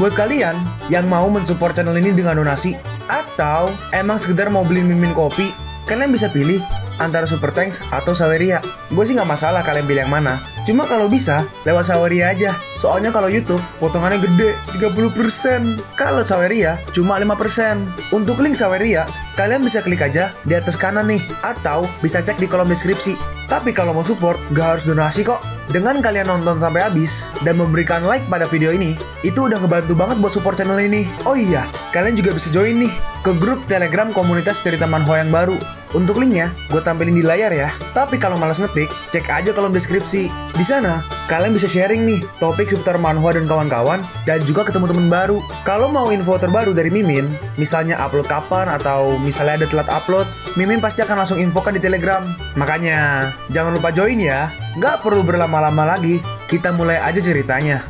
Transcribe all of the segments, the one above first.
Buat kalian yang mau mensupport channel ini dengan donasi, atau emang sekedar mau beli mimin kopi, kalian bisa pilih antara Super Thanks atau Saweria. Gue sih nggak masalah kalian pilih yang mana. Cuma kalau bisa, lewat Saweria aja. Soalnya kalau YouTube, potongannya gede, 30%. Kalau Saweria, cuma 5%. Untuk link Saweria, kalian bisa klik aja di atas kanan nih. Atau bisa cek di kolom deskripsi. Tapi kalau mau support, gak harus donasi kok. Dengan kalian nonton sampai habis, dan memberikan like pada video ini, itu udah ngebantu banget buat support channel ini. Oh iya, kalian juga bisa join nih ke grup Telegram komunitas cerita manhwa yang baru. Untuk linknya, gue tampilin di layar ya. Tapi kalau malas ngetik, cek aja kolom deskripsi. Di sana, kalian bisa sharing nih topik seputar manhwa dan kawan-kawan, dan juga ketemu temen baru. Kalau mau info terbaru dari Mimin, misalnya upload kapan atau misalnya ada telat upload, Mimin pasti akan langsung infokan di Telegram. Makanya, jangan lupa join ya. Nggak perlu berlama-lama lagi, kita mulai aja ceritanya.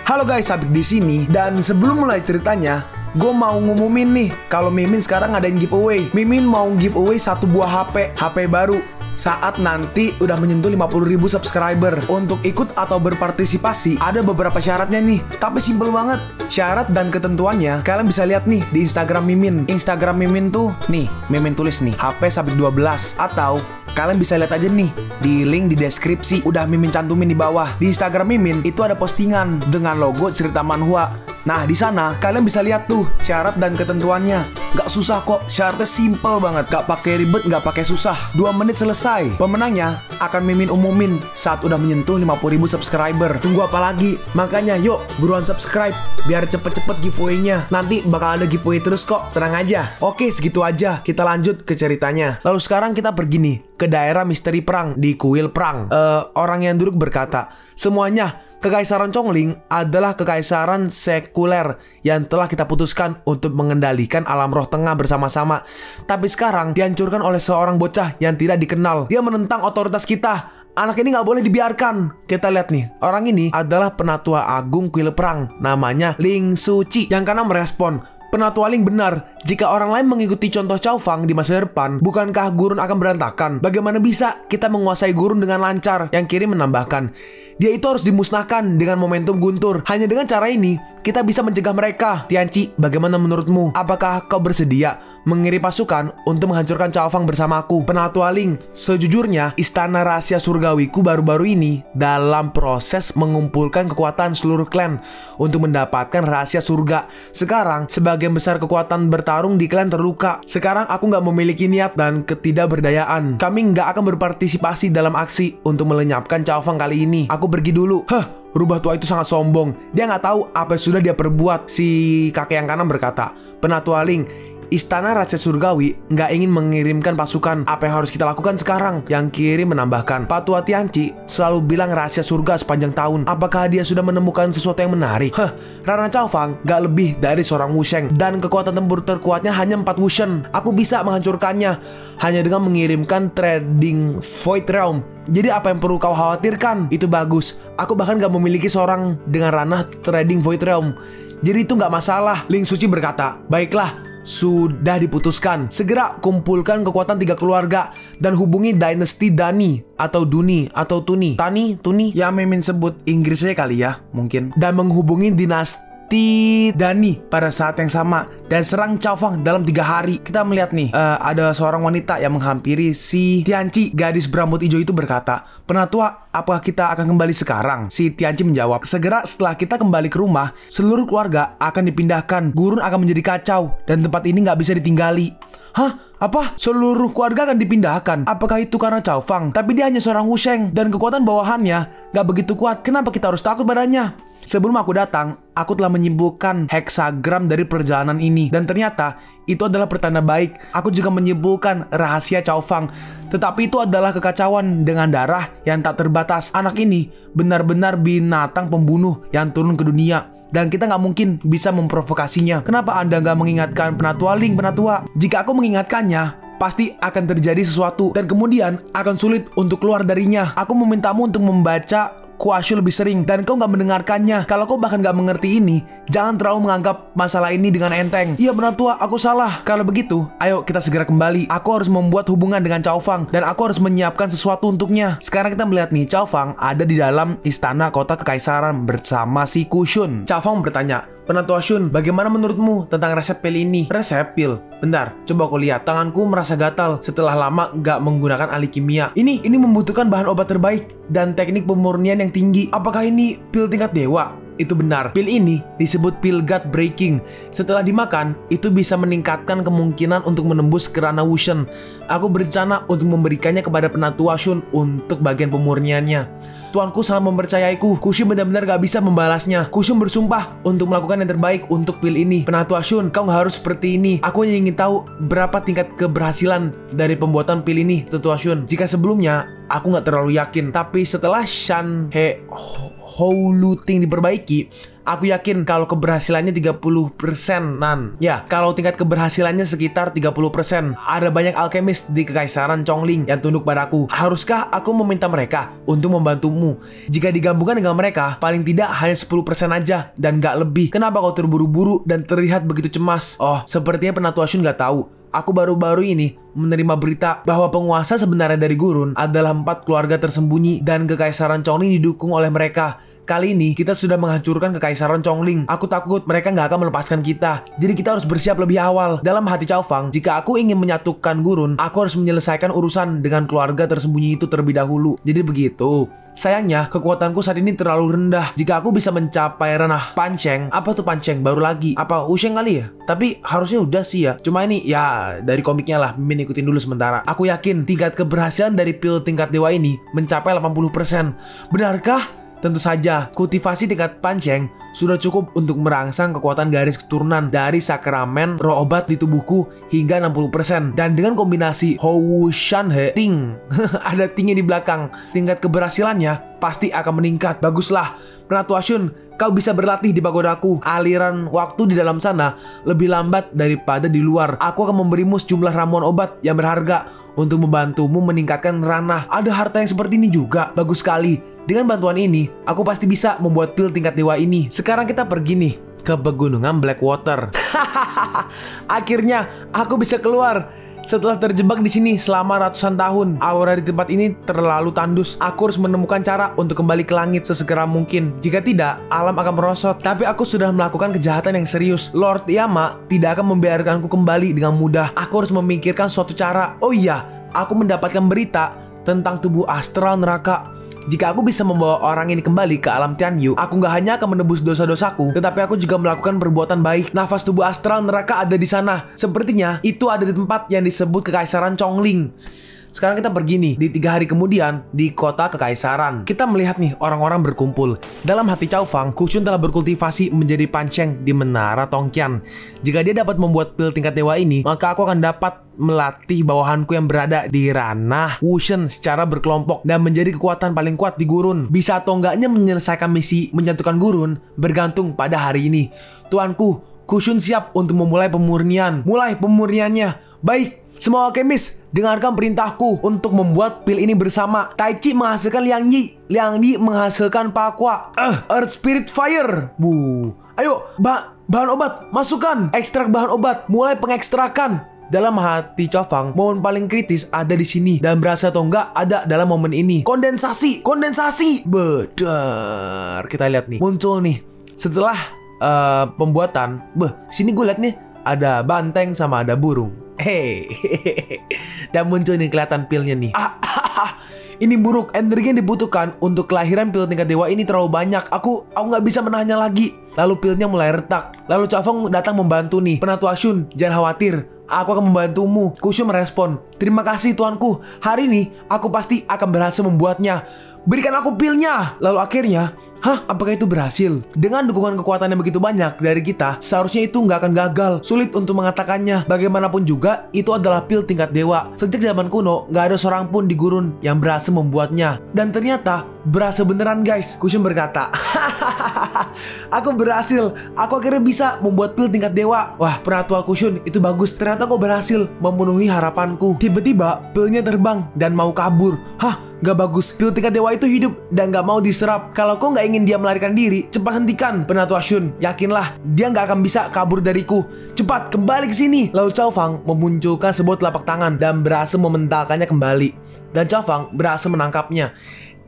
Halo guys, Sabik di sini, dan sebelum mulai ceritanya, gue mau ngumumin nih kalau Mimin sekarang ngadain giveaway. Mimin mau giveaway satu buah HP baru saat nanti udah menyentuh 50.000 subscriber. Untuk ikut atau berpartisipasi ada beberapa syaratnya nih, tapi simple banget. Syarat dan ketentuannya kalian bisa lihat nih di Instagram Mimin. Instagram Mimin tuh nih, Mimin tulis nih HP Sabik 12, atau kalian bisa lihat aja nih di link di deskripsi, udah Mimin cantumin di bawah. Di Instagram Mimin itu ada postingan dengan logo cerita manhwa. Nah, di sana kalian bisa lihat tuh syarat dan ketentuannya. Gak susah kok, syaratnya simple banget. Gak pakai ribet, gak pakai susah. 2 menit selesai. Pemenangnya akan Mimin umumin saat udah menyentuh 50.000 subscriber. Tunggu apa lagi? Makanya yuk buruan subscribe biar cepet-cepet giveaway-nya. Nanti bakal ada giveaway terus kok, tenang aja. Oke, segitu aja. Kita lanjut ke ceritanya. Lalu sekarang kita pergi nih ke daerah misteri perang di kuil perang. Orang yang duduk berkata, semuanya, Kekaisaran Chongling adalah kekaisaran sekuler yang telah kita putuskan untuk mengendalikan alam roh tengah bersama-sama. Tapi sekarang dihancurkan oleh seorang bocah yang tidak dikenal. Dia menentang otoritas kita. Anak ini nggak boleh dibiarkan. Kita lihat nih, orang ini adalah penatua agung kuil perang. Namanya Ling Suci. Yang kanan merespon, Penatua Ling benar, jika orang lain mengikuti contoh Cao Fang di masa depan, bukankah gurun akan berantakan? Bagaimana bisa kita menguasai gurun dengan lancar? Yang kiri menambahkan, dia itu harus dimusnahkan dengan momentum guntur. Hanya dengan cara ini, kita bisa mencegah mereka. Tianci, bagaimana menurutmu? Apakah kau bersedia mengirim pasukan untuk menghancurkan Cao Fang bersamaku? Penatua Ling, sejujurnya istana rahasia surgawiku baru-baru ini dalam proses mengumpulkan kekuatan seluruh klan untuk mendapatkan rahasia surga. Sekarang, sebagian besar kekuatan bertarung di klan terluka. Sekarang aku nggak memiliki niat dan ketidakberdayaan. Kami nggak akan berpartisipasi dalam aksi untuk melenyapkan Cao Fang kali ini. Aku pergi dulu. Rubah tua itu sangat sombong. Dia nggak tahu apa yang sudah dia perbuat. Si kakek yang kanan berkata, Penatua Ling, istana rahasia surgawi nggak ingin mengirimkan pasukan. Apa yang harus kita lakukan sekarang? Yang kiri menambahkan, Patua Tianci selalu bilang rahasia surga sepanjang tahun. Apakah dia sudah menemukan sesuatu yang menarik? Rana Cao Fang nggak lebih dari seorang wusheng, dan kekuatan tempur terkuatnya hanya 4 wushen. Aku bisa menghancurkannya hanya dengan mengirimkan trading void realm. Jadi apa yang perlu kau khawatirkan? Itu bagus. Aku bahkan nggak memiliki seorang dengan ranah trading void realm. Jadi itu nggak masalah. Ling Suci berkata, baiklah, sudah diputuskan. Segera kumpulkan kekuatan 3 keluarga dan hubungi dinasti Dani atau Duni atau Tuni. Tuni ya, Mimin sebut Inggrisnya kali ya mungkin. Dan menghubungi dinasti Dani pada saat yang sama dan serang Cao Fang dalam 3 hari. Kita melihat nih ada seorang wanita yang menghampiri si Tianci. Gadis berambut hijau itu berkata, Penatua, apakah kita akan kembali sekarang? Si Tianci menjawab, segera setelah kita kembali ke rumah, seluruh keluarga akan dipindahkan. Gurun akan menjadi kacau dan tempat ini nggak bisa ditinggali. Apa? Seluruh keluarga akan dipindahkan? Apakah itu karena Cao Fang? Tapi dia hanya seorang wusheng dan kekuatan bawahannya gak begitu kuat. Kenapa kita harus takut padanya? Sebelum aku datang, aku telah menyimpulkan heksagram dari perjalanan ini. Dan ternyata itu adalah pertanda baik. Aku juga menyimpulkan rahasia Cao Fang. Tetapi itu adalah kekacauan dengan darah yang tak terbatas. Anak ini benar-benar binatang pembunuh yang turun ke dunia. Dan kita nggak mungkin bisa memprovokasinya. Kenapa Anda nggak mengingatkan Penatua Ling, Penatua? Jika aku mengingatkannya, pasti akan terjadi sesuatu. Dan kemudian akan sulit untuk keluar darinya. Aku memintamu untuk membaca Kuashu lebih sering, dan kau nggak mendengarkannya. Kalau kau bahkan nggak mengerti ini, jangan terlalu menganggap masalah ini dengan enteng. Iya benar tua, aku salah. Kalau begitu, ayo kita segera kembali. Aku harus membuat hubungan dengan Cao Fang, dan aku harus menyiapkan sesuatu untuknya. Sekarang kita melihat nih, Cao Fang ada di dalam istana kota kekaisaran bersama si Kushun. Cao Fang bertanya, Penatua Shun, bagaimana menurutmu tentang resep pil ini? Resep pil? Bentar, coba aku lihat. Tanganku merasa gatal setelah lama nggak menggunakan ahli kimia. Ini membutuhkan bahan obat terbaik dan teknik pemurnian yang tinggi. Apakah ini pil tingkat dewa? Itu benar. Pil ini disebut pil gut breaking. Setelah dimakan, itu bisa meningkatkan kemungkinan untuk menembus kerana Wushen. Aku berencana untuk memberikannya kepada Penatua Shun untuk bagian pemurniannya. Tuanku sangat mempercayaiku. Kushun benar-benar gak bisa membalasnya. Kushun bersumpah untuk melakukan yang terbaik untuk pil ini. Penatua Shun, kau gak harus seperti ini. Aku hanya ingin tahu berapa tingkat keberhasilan dari pembuatan pil ini, Tetua Shun. Jika sebelumnya aku gak terlalu yakin, tapi setelah Shan He Hou-Lu-Ting diperbaiki, aku yakin kalau keberhasilannya 30%-an. Ya, kalau tingkat keberhasilannya sekitar 30%. Ada banyak alkemis di Kekaisaran Chongling yang tunduk padaku. Haruskah aku meminta mereka untuk membantumu? Jika digabungkan dengan mereka, paling tidak hanya 10% aja dan gak lebih. Kenapa kau terburu-buru dan terlihat begitu cemas? Oh, sepertinya Penatua Shun gak tahu. Aku baru-baru ini menerima berita bahwa penguasa sebenarnya dari Gurun adalah 4 keluarga tersembunyi dan Kekaisaran Chongling didukung oleh mereka. Kali ini kita sudah menghancurkan Kekaisaran Chongling. Aku takut mereka nggak akan melepaskan kita. Jadi kita harus bersiap lebih awal. Dalam hati Cao Fang, jika aku ingin menyatukan Gurun, aku harus menyelesaikan urusan dengan keluarga tersembunyi itu terlebih dahulu. Jadi begitu. Sayangnya, kekuatanku saat ini terlalu rendah. Jika aku bisa mencapai ranah Pancheng. Apa tuh Pancheng? Baru lagi. Apa Wusheng kali ya? Tapi harusnya udah sih ya. Cuma ini ya dari komiknya lah. Mimin ikutin dulu sementara. Aku yakin tingkat keberhasilan dari pil tingkat dewa ini mencapai 80%. Benarkah? Tentu saja, kultivasi tingkat Pancheng sudah cukup untuk merangsang kekuatan garis keturunan dari sakramen roh obat di tubuhku hingga 60%. Dan dengan kombinasi Hou Shan He Ting, ada tingnya di belakang, tingkat keberhasilannya pasti akan meningkat. Baguslah, Penatua Shun, kau bisa berlatih di pagodaku. Aliran waktu di dalam sana lebih lambat daripada di luar. Aku akan memberimu sejumlah ramuan obat yang berharga untuk membantumu meningkatkan ranah. Ada harta yang seperti ini juga. Bagus sekali. Dengan bantuan ini, aku pasti bisa membuat pil tingkat dewa ini. Sekarang kita pergi nih ke pegunungan Blackwater. Akhirnya aku bisa keluar. Setelah terjebak di sini selama ratusan tahun, aura di tempat ini terlalu tandus. Aku harus menemukan cara untuk kembali ke langit sesegera mungkin. Jika tidak, alam akan merosot. Tapi aku sudah melakukan kejahatan yang serius. Lord Yama tidak akan membiarkanku kembali dengan mudah. Aku harus memikirkan suatu cara. Oh iya, aku mendapatkan berita tentang tubuh astral neraka. Jika aku bisa membawa orang ini kembali ke alam Tianyu, aku gak hanya akan menebus dosa-dosaku, tetapi aku juga melakukan perbuatan baik. Nafas tubuh astral neraka ada di sana. Sepertinya itu ada di tempat yang disebut Kekaisaran Chongling. Sekarang kita pergi nih, di 3 hari kemudian, di kota Kekaisaran. Kita melihat nih, orang-orang berkumpul. Dalam hati Cao Fang, Kushun telah berkultivasi menjadi Pancheng di Menara Tongqian. Jika dia dapat membuat pil tingkat dewa ini, maka aku akan dapat melatih bawahanku yang berada di ranah Wushen secara berkelompok dan menjadi kekuatan paling kuat di Gurun. Bisa atau enggaknya menyelesaikan misi menjatuhkan Gurun bergantung pada hari ini. Tuanku, Kushun siap untuk memulai pemurnian. Mulai pemurniannya. Baik. Semua alkemis, dengarkan perintahku untuk membuat pil ini bersama. Tai Chi menghasilkan Liang Yi, Liang Yi menghasilkan Pakwa. Earth Spirit Fire. Ayo, bahan obat, masukkan. Ekstrak bahan obat, mulai pengekstrakan. Dalam hati Cao Fang, momen paling kritis ada di sini dan berasa atau enggak ada dalam momen ini. Kondensasi. Benar. Kita lihat nih, muncul nih setelah pembuatan. Sini gue lihat nih ada banteng sama ada burung. Dan muncul nih kelihatan pilnya nih. Ini buruk. Energi yang dibutuhkan untuk kelahiran pil tingkat dewa ini terlalu banyak. Aku nggak bisa menahannya lagi. Lalu pilnya mulai retak. Lalu Cao Fang datang membantu nih. Penatua Shun, jangan khawatir. Aku akan membantumu. Kushun merespon. Terima kasih tuanku. Hari ini aku pasti akan berhasil membuatnya. Berikan aku pilnya. Lalu akhirnya, apakah itu berhasil? Dengan dukungan kekuatan yang begitu banyak dari kita, seharusnya itu nggak akan gagal. Sulit untuk mengatakannya. Bagaimanapun juga, itu adalah pil tingkat dewa. Sejak zaman kuno, nggak ada seorang pun di Gurun yang berhasil membuatnya. Dan ternyata, berhasil beneran guys. Kushun berkata, aku berhasil. Aku akhirnya bisa membuat pil tingkat dewa. Wah, Penatua Kushun, itu bagus. Ternyata kau berhasil memenuhi harapanku. Tiba-tiba, pilnya terbang dan mau kabur. Gak bagus. Pil tingkat dewa itu hidup dan gak mau diserap. Kalau kau gak ingin dia melarikan diri, cepat hentikan Penatua Shun. Yakinlah, dia gak akan bisa kabur dariku. Cepat, kembali ke sini. Lalu Cao Fang memunculkan sebuah telapak tangan dan berhasil mementalkannya kembali. Dan Cao Fang berhasil menangkapnya.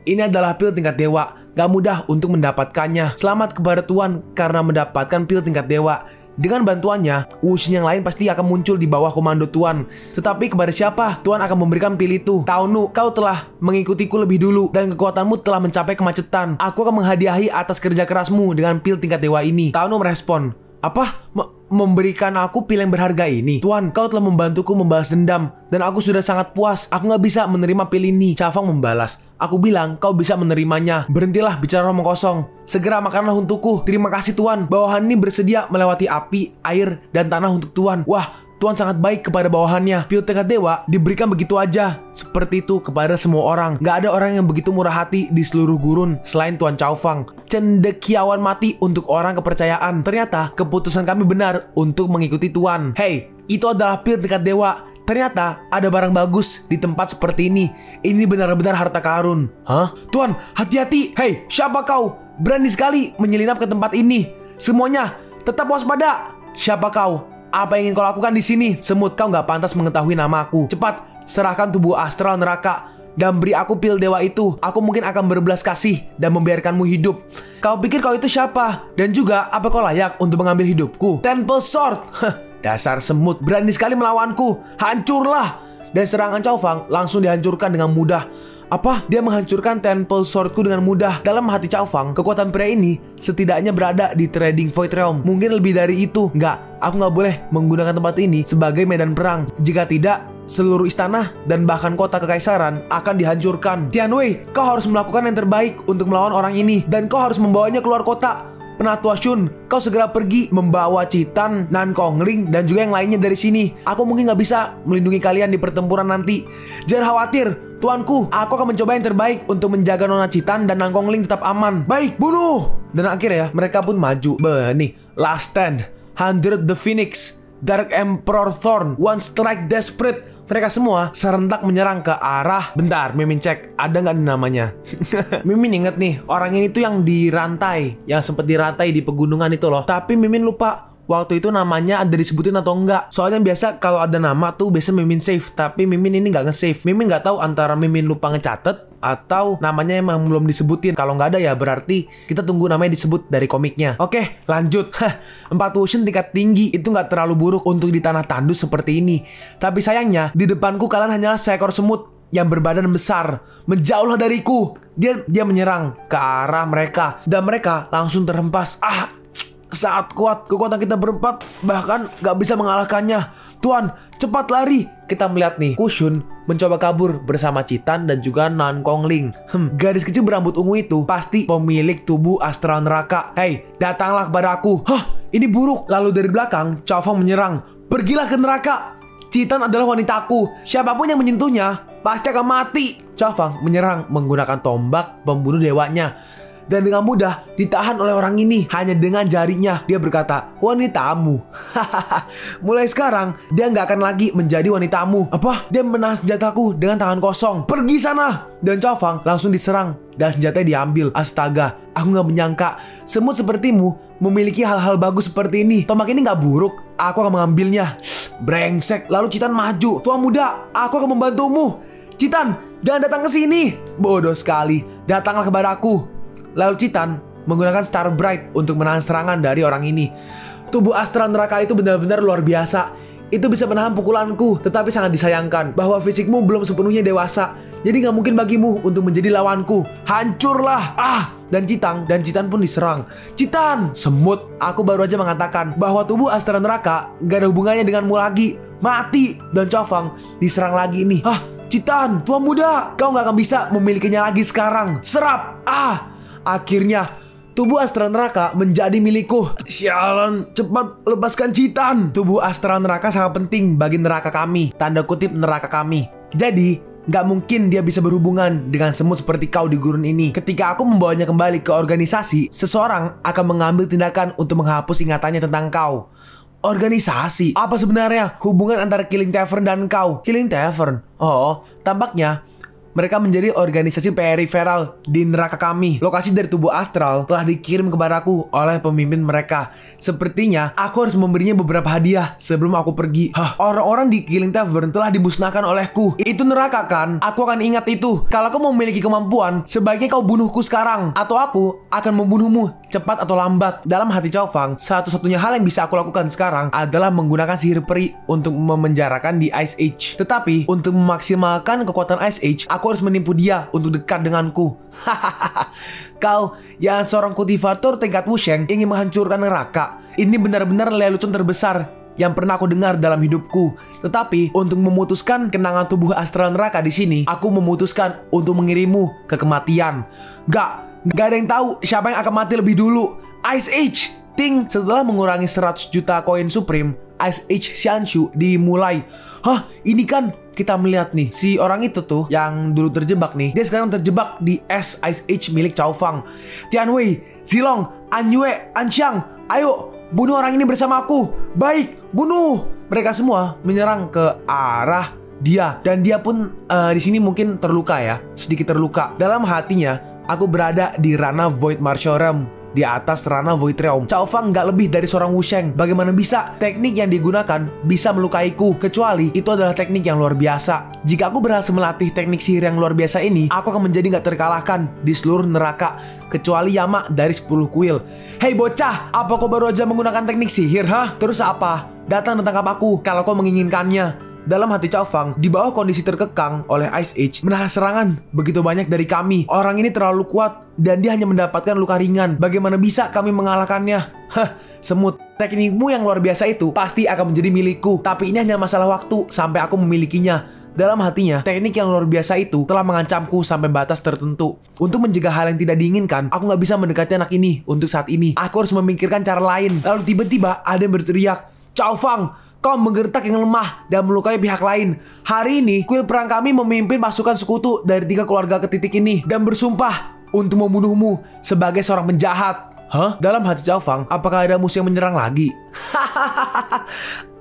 Ini adalah pil tingkat dewa. Gak mudah untuk mendapatkannya. Selamat kepada Tuan karena mendapatkan pil tingkat dewa. Dengan bantuannya, Wushin yang lain pasti akan muncul di bawah komando Tuan. Tetapi kepada siapa Tuan akan memberikan pil itu? Taunu, kau telah mengikutiku lebih dulu dan kekuatanmu telah mencapai kemacetan. Aku akan menghadiahi atas kerja kerasmu dengan pil tingkat dewa ini. Taunu merespon, apa? Memberikan aku pil yang berharga ini? Tuan, kau telah membantuku membalas dendam dan aku sudah sangat puas. Aku gak bisa menerima pil ini. Chavang membalas, aku bilang kau bisa menerimanya. Berhentilah bicara omong kosong. Segera makanlah untukku. Terima kasih Tuan. Bawahan ini bersedia melewati api, air, dan tanah untuk Tuan. Wah, Tuan sangat baik kepada bawahannya. Pil tingkat dewa diberikan begitu aja. Seperti itu kepada semua orang. Gak ada orang yang begitu murah hati di seluruh gurun selain Tuan Chavang. Cendekiawan mati untuk orang kepercayaan. Ternyata keputusan kami benar untuk mengikuti Tuan. Hey, itu adalah pil tingkat dewa. Ternyata ada barang bagus di tempat seperti ini. Ini benar-benar harta karun. Hah? Tuan, hati-hati. Hey, siapa kau? Berani sekali menyelinap ke tempat ini. Semuanya, tetap waspada. Siapa kau? Apa yang ingin kau lakukan di sini? Semut, kau nggak pantas mengetahui namaku. Cepat, serahkan tubuh astral neraka dan beri aku pil dewa itu. Aku mungkin akan berbelas kasih dan membiarkanmu hidup. Kau pikir kau itu siapa? Dan juga, apa kau layak untuk mengambil hidupku? Temple Sword. Dasar semut, berani sekali melawanku. Hancurlah. Dan serangan Chavang langsung dihancurkan dengan mudah. Apa? Dia menghancurkan Temple Swordku dengan mudah. Dalam hati Chavang, kekuatan pria ini setidaknya berada di Trading Void Realm. Mungkin lebih dari itu. Nggak, aku nggak boleh menggunakan tempat ini sebagai medan perang. Jika tidak, seluruh istana dan bahkan kota kekaisaran akan dihancurkan. Tianwei, kau harus melakukan yang terbaik untuk melawan orang ini. Dan kau harus membawanya keluar kota. Penatua Shun, kau segera pergi membawa Citan, Nan Kongling, dan juga yang lainnya dari sini. Aku mungkin nggak bisa melindungi kalian di pertempuran nanti. Jangan khawatir, tuanku. Aku akan mencoba yang terbaik untuk menjaga Nona Citan dan Nan Kongling tetap aman. Baik, bunuh! Dan akhirnya mereka pun maju. Nih, Last Stand, 100 the Phoenix, Dark Emperor Thorn, One Strike Desperate. Mereka semua serentak menyerang ke arah... Bentar, Mimin cek, ada nggak namanya? Mimin inget nih, orang ini tuh yang dirantai, yang sempat dirantai di pegunungan itu loh. Tapi Mimin lupa waktu itu namanya ada disebutin atau enggak. Soalnya biasa kalau ada nama tuh biasa Mimin save, tapi Mimin ini nggak nge-save. Mimin nggak tahu antara Mimin lupa ngecatet atau namanya emang belum disebutin. Kalau nggak ada ya berarti kita tunggu namanya disebut dari komiknya. Oke, lanjut. 4 Wushin tingkat tinggi itu nggak terlalu buruk untuk di tanah tandus seperti ini. Tapi sayangnya di depanku kalian hanyalah seekor semut yang berbadan besar. Menjauhlah dariku. Dia menyerang ke arah mereka dan mereka langsung terhempas. Saat kuat, kekuatan kita berempat bahkan gak bisa mengalahkannya. Tuan, cepat lari. Kita melihat nih, Kushun mencoba kabur bersama Citan dan juga Nan Kongling. Gadis kecil berambut ungu itu pasti pemilik tubuh astral neraka. Hei, datanglah kepada aku. Ini buruk. Lalu dari belakang, Chavang menyerang. Pergilah ke neraka. Citan adalah wanitaku. Siapapun yang menyentuhnya pasti akan mati. Chavang menyerang menggunakan tombak pembunuh dewanya. Dan dengan mudah ditahan oleh orang ini hanya dengan jarinya. Dia berkata, wanitamu. Mulai sekarang dia nggak akan lagi menjadi wanitamu. Apa? Dia menahan senjataku dengan tangan kosong. Pergi sana. Dan Chavang langsung diserang dan senjatanya diambil. Astaga, aku nggak menyangka semut sepertimu memiliki hal-hal bagus seperti ini. Tombak ini nggak buruk. Aku akan mengambilnya. Brengsek. Lalu Citan maju. Tuan muda, aku akan membantumu. Citan, jangan datang ke sini. Bodoh sekali. Datanglah kepada aku. Lalu Citan menggunakan Star Bright untuk menahan serangan dari orang ini. Tubuh astral neraka itu benar-benar luar biasa. Itu bisa menahan pukulanku. Tetapi sangat disayangkan bahwa fisikmu belum sepenuhnya dewasa. Jadi gak mungkin bagimu untuk menjadi lawanku. Hancurlah. Dan Citan pun diserang. Citan, semut. Aku baru aja mengatakan bahwa tubuh astral neraka gak ada hubungannya denganmu lagi. Mati. Dan Chavang diserang lagi nih. Citan, tuan muda, kau gak akan bisa memilikinya lagi sekarang. Serap. Akhirnya tubuh astral neraka menjadi milikku. Sialan, cepat lepaskan Citan. Tubuh astral neraka sangat penting bagi neraka kami. Tanda kutip neraka kami. Jadi gak mungkin dia bisa berhubungan dengan semut seperti kau di gurun ini. Ketika aku membawanya kembali ke organisasi, seseorang akan mengambil tindakan untuk menghapus ingatannya tentang kau. Organisasi? Apa sebenarnya hubungan antara Killing Tavern dan kau? Killing Tavern? Oh, tampaknya Mereka menjadi organisasi periferal di neraka kami. Lokasi dari tubuh astral telah dikirim kepadaku oleh pemimpin mereka. Sepertinya aku harus memberinya beberapa hadiah sebelum aku pergi. Orang-orang di Killing Tavern telah dimusnahkan olehku. Itu neraka kan? Aku akan ingat itu. Kalau kau memiliki kemampuan, sebaiknya kau bunuhku sekarang, atau aku akan membunuhmu cepat atau lambat. Dalam hati Cao Fang, satu-satunya hal yang bisa aku lakukan sekarang adalah menggunakan sihir peri untuk memenjarakan di Ice Age. Tetapi untuk memaksimalkan kekuatan Ice Age, aku harus menipu dia untuk dekat denganku. Kau yang seorang kultivator tingkat Wusheng ingin menghancurkan neraka. Ini benar-benar lelucon terbesar yang pernah aku dengar dalam hidupku. Tetapi untuk memutuskan kenangan tubuh astral neraka di sini, aku memutuskan untuk mengirimmu ke kematian. Gak ada yang tahu siapa yang akan mati lebih dulu. Ice Age. Ting, setelah mengurangi 100 juta koin Supreme, Ice Age Xianshu dimulai. Ini kan kita melihat nih, si orang itu tuh yang dulu terjebak nih, dia sekarang terjebak di es Ice Age milik Cao Fang. Tianwei, Zilong, An Yue, An Xiang, ayo bunuh orang ini bersama aku. Baik, bunuh. Mereka semua menyerang ke arah dia, dan dia pun di sini mungkin terluka ya, sedikit terluka. Dalam hatinya, aku berada di ranah Void Martial Realm, di atas ranah Void Realm. Cao Fang nggak lebih dari seorang Wusheng. Bagaimana bisa teknik yang digunakan bisa melukaiku? Kecuali itu adalah teknik yang luar biasa. Jika aku berhasil melatih teknik sihir yang luar biasa ini, aku akan menjadi nggak terkalahkan di seluruh neraka, kecuali Yama dari 10 kuil. Hei bocah, apa kau baru aja menggunakan teknik sihir, Terus apa? Datang dan tangkap aku kalau kau menginginkannya. Dalam hati Cao Fang, di bawah kondisi terkekang oleh Ice Age, menahan serangan begitu banyak dari kami. Orang ini terlalu kuat dan dia hanya mendapatkan luka ringan. Bagaimana bisa kami mengalahkannya? Semut, teknikmu yang luar biasa itu pasti akan menjadi milikku. Tapi ini hanya masalah waktu sampai aku memilikinya. Dalam hatinya, teknik yang luar biasa itu telah mengancamku sampai batas tertentu. Untuk mencegah hal yang tidak diinginkan, aku nggak bisa mendekati anak ini untuk saat ini. Aku harus memikirkan cara lain. Lalu tiba-tiba ada yang berteriak, Cao Fang, kau menggertak yang lemah dan melukai pihak lain. Hari ini, kuil perang kami memimpin pasukan sekutu dari 3 keluarga ke titik ini dan bersumpah untuk membunuhmu sebagai seorang penjahat. Dalam hati Cao Fang, apakah ada musuh yang menyerang lagi?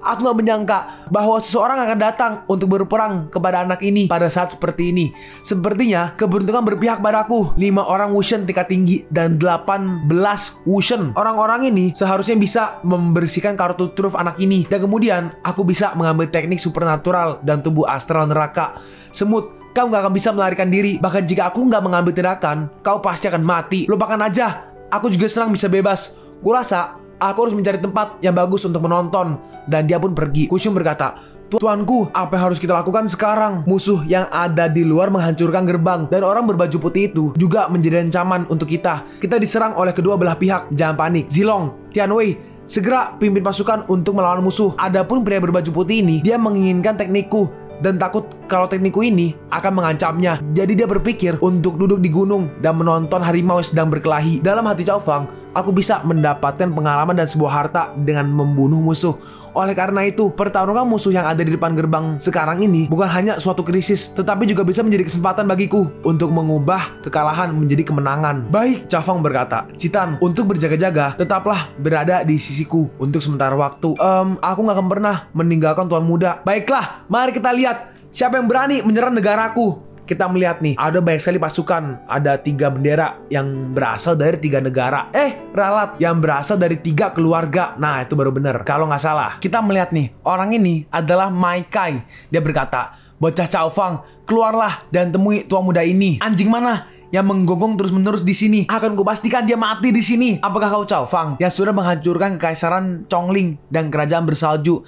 Aku gak menyangka bahwa seseorang akan datang untuk berperang kepada anak ini pada saat seperti ini. Sepertinya keberuntungan berpihak padaku. 5 orang Wushen tingkat tinggi dan 18 Wushen. Orang-orang ini seharusnya bisa membersihkan kartu truf anak ini. Dan kemudian aku bisa mengambil teknik supernatural dan tubuh astral neraka. Semut, kau gak akan bisa melarikan diri. Bahkan jika aku gak mengambil tindakan, kau pasti akan mati. Lupakan aja. Aku juga senang bisa bebas. Kurasa aku harus mencari tempat yang bagus untuk menonton. Dan dia pun pergi. Kushun berkata, Tuanku, apa yang harus kita lakukan sekarang? Musuh yang ada di luar menghancurkan gerbang. Dan orang berbaju putih itu juga menjadi ancaman untuk kita. Kita diserang oleh kedua belah pihak. Jangan panik. Zilong, Tianwei, segera pimpin pasukan untuk melawan musuh. Adapun pria berbaju putih ini, dia menginginkan teknikku dan takut kalau teknikku ini akan mengancamnya. Jadi dia berpikir untuk duduk di gunung dan menonton harimau yang sedang berkelahi. Dalam hati Cao Fang, aku bisa mendapatkan pengalaman dan sebuah harta dengan membunuh musuh. Oleh karena itu, pertarungan musuh yang ada di depan gerbang sekarang ini bukan hanya suatu krisis, tetapi juga bisa menjadi kesempatan bagiku untuk mengubah kekalahan menjadi kemenangan. Baik, Cao Fang berkata, Citan, untuk berjaga-jaga, tetaplah berada di sisiku untuk sementara waktu. Aku gak akan pernah meninggalkan Tuan Muda. Baiklah, mari kita lihat siapa yang berani menyerang negaraku. Kita melihat nih, ada banyak sekali pasukan. Ada 3 bendera yang berasal dari 3 negara. Ralat yang berasal dari 3 keluarga. Nah, itu baru bener, kalau nggak salah. Kita melihat nih, orang ini adalah Mai Kai. Dia berkata, bocah Cao Fang, keluarlah dan temui tua muda ini. Anjing mana yang menggonggong terus-menerus di sini? Akan kupastikan dia mati di sini. Apakah kau Cao Fang yang sudah menghancurkan kekaisaran Chongling dan kerajaan bersalju?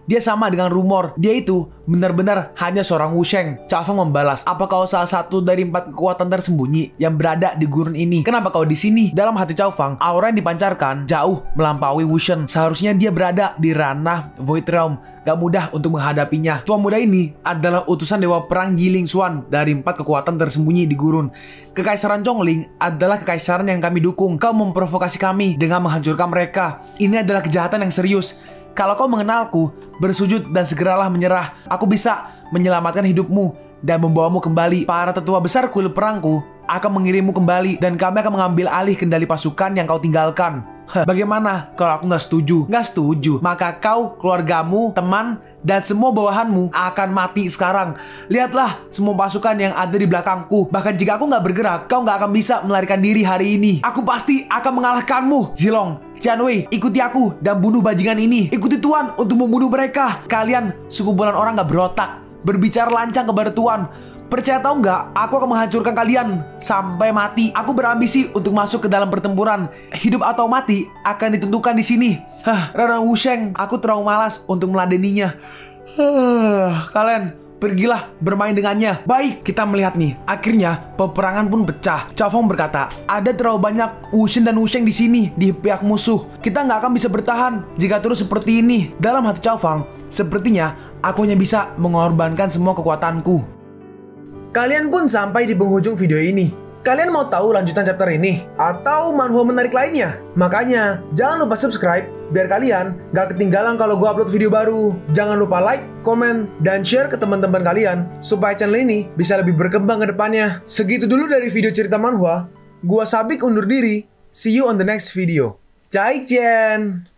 Dia sama dengan rumor. Dia itu benar-benar hanya seorang Wusheng. Cao Fang membalas, apa kau salah satu dari 4 kekuatan tersembunyi yang berada di gurun ini? Kenapa kau di sini? Dalam hati Cao Fang, aura yang dipancarkan jauh melampaui Wushen. Seharusnya dia berada di ranah Void Realm. Gak mudah untuk menghadapinya. Tua muda ini adalah utusan dewa perang Yiling Xuan dari 4 kekuatan tersembunyi di gurun. Kekaisaran Chongling adalah kekaisaran yang kami dukung. Kau memprovokasi kami dengan menghancurkan mereka. Ini adalah kejahatan yang serius. Kalau kau mengenalku, bersujud dan segeralah menyerah. Aku bisa menyelamatkan hidupmu dan membawamu kembali. Para tetua besar kuil perangku akan mengirimmu kembali dan kami akan mengambil alih kendali pasukan yang kau tinggalkan. Bagaimana kalau aku nggak setuju? Nggak setuju, maka kau, keluargamu, teman, dan semua bawahanmu akan mati sekarang. Lihatlah semua pasukan yang ada di belakangku. Bahkan jika aku nggak bergerak, kau nggak akan bisa melarikan diri hari ini. Aku pasti akan mengalahkanmu. Zilong, Tianwei, ikuti aku dan bunuh bajingan ini. Ikuti Tuan untuk membunuh mereka. Kalian sekumpulan orang nggak berotak, berbicara lancang kepada Tuan. Percaya atau enggak, aku akan menghancurkan kalian sampai mati. Aku berambisi untuk masuk ke dalam pertempuran. Hidup atau mati akan ditentukan di sini. Raden Wusheng, aku terlalu malas untuk meladeninya. Kalian pergilah bermain dengannya. Baik, kita melihat nih. Akhirnya peperangan pun pecah. Cao Fang berkata, ada terlalu banyak Wusheng dan Wusheng di sini di pihak musuh. Kita nggak akan bisa bertahan jika terus seperti ini. Dalam hati Cao Fang, sepertinya aku hanya bisa mengorbankan semua kekuatanku. Kalian pun sampai di penghujung video ini. Kalian mau tahu lanjutan chapter ini? Atau manhwa menarik lainnya? Makanya, jangan lupa subscribe biar kalian gak ketinggalan kalau gue upload video baru. Jangan lupa like, komen, dan share ke teman-teman kalian supaya channel ini bisa lebih berkembang ke depannya. Segitu dulu dari video cerita manhwa. Gua Sabik undur diri. See you on the next video. Zaijian!